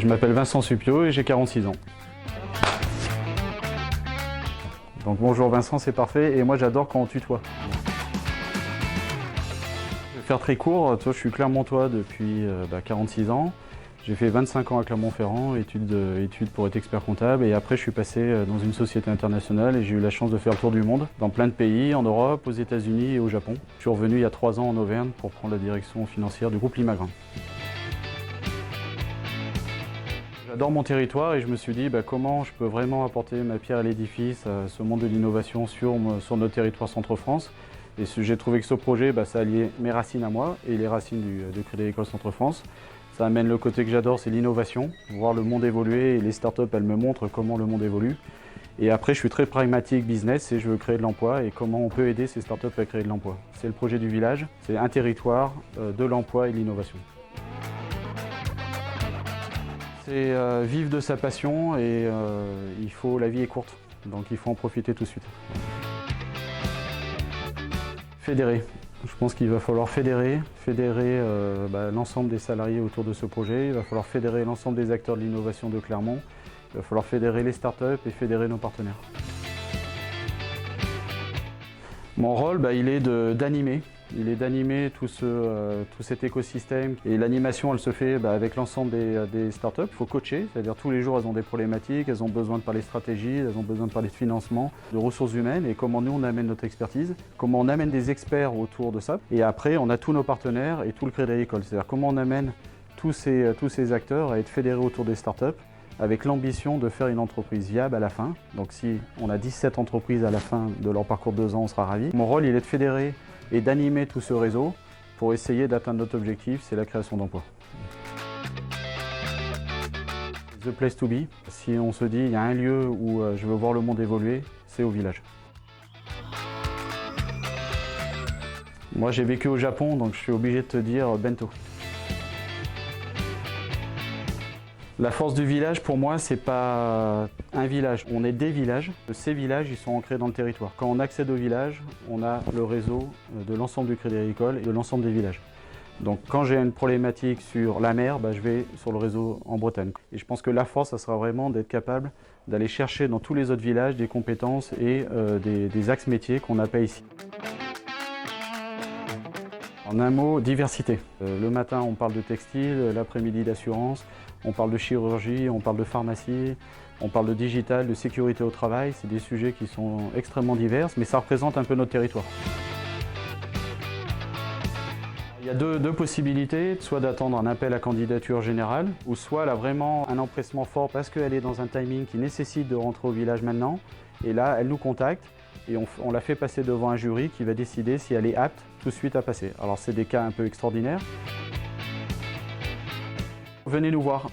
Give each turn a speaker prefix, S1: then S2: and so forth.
S1: Je m'appelle Vincent Suppiot et j'ai 46 ans. Donc bonjour Vincent, c'est parfait, et moi j'adore quand on tutoie. Je vais faire très court, toi, je suis clermontois depuis 46 ans. J'ai fait 25 ans à Clermont-Ferrand, études pour être expert comptable, et après je suis passé dans une société internationale et j'ai eu la chance de faire le tour du monde, dans plein de pays, en Europe, aux États-Unis et au Japon. Je suis revenu il y a 3 ans en Auvergne pour prendre la direction financière du groupe Limagrain. J'adore mon territoire et je me suis dit comment je peux vraiment apporter ma pierre à l'édifice à ce monde de l'innovation sur notre territoire Centre-France. Et j'ai trouvé que ce projet, ça alliait mes racines à moi et les racines du Crédit Agricole Centre-France. Ça amène le côté que j'adore, c'est l'innovation, voir le monde évoluer, et les startups, elles me montrent comment le monde évolue. Et après, je suis très pragmatique business et je veux créer de l'emploi et comment on peut aider ces startups à créer de l'emploi. C'est le projet du village, c'est un territoire de l'emploi et de l'innovation. C'est vivre de sa passion et la vie est courte, donc il faut en profiter tout de suite. Fédérer. Je pense qu'il va falloir fédérer l'ensemble des salariés autour de ce projet, il va falloir fédérer l'ensemble des acteurs de l'innovation de Clermont, il va falloir fédérer les startups et fédérer nos partenaires. Mon rôle, il est d'animer. Il est d'animer tout cet écosystème. Et l'animation, elle se fait avec l'ensemble des startups. Il faut coacher, c'est-à-dire tous les jours, elles ont des problématiques, elles ont besoin de parler stratégie, elles ont besoin de parler de financement, de ressources humaines et comment nous, on amène notre expertise, comment on amène des experts autour de ça. Et après, on a tous nos partenaires et tout le Crédit Agricole. C'est-à-dire comment on amène tous ces acteurs à être fédérés autour des startups avec l'ambition de faire une entreprise viable à la fin. Donc si on a 17 entreprises à la fin de leur parcours de 2 ans, on sera ravis. Mon rôle, il est de fédérer et d'animer tout ce réseau pour essayer d'atteindre notre objectif, c'est la création d'emplois. The place to be, si on se dit il y a un lieu où je veux voir le monde évoluer, c'est au village. Moi j'ai vécu au Japon, donc je suis obligé de te dire bento. La force du village, pour moi, c'est pas un village, on est des villages. Ces villages, ils sont ancrés dans le territoire. Quand on accède au village, on a le réseau de l'ensemble du Crédit Agricole et de l'ensemble des villages. Donc quand j'ai une problématique sur la mer, je vais sur le réseau en Bretagne. Et je pense que la force, ça sera vraiment d'être capable d'aller chercher dans tous les autres villages des compétences et des axes métiers qu'on n'a pas ici. En un mot, diversité. Le matin, on parle de textile, l'après-midi d'assurance, on parle de chirurgie, on parle de pharmacie, on parle de digital, de sécurité au travail. C'est des sujets qui sont extrêmement divers, mais ça représente un peu notre territoire. Il y a deux possibilités, soit d'attendre un appel à candidature générale, ou soit elle a vraiment un empressement fort parce qu'elle est dans un timing qui nécessite de rentrer au village maintenant. Et là, elle nous contacte et on la fait passer devant un jury qui va décider si elle est apte tout de suite à passer. Alors c'est des cas un peu extraordinaires. Venez nous voir.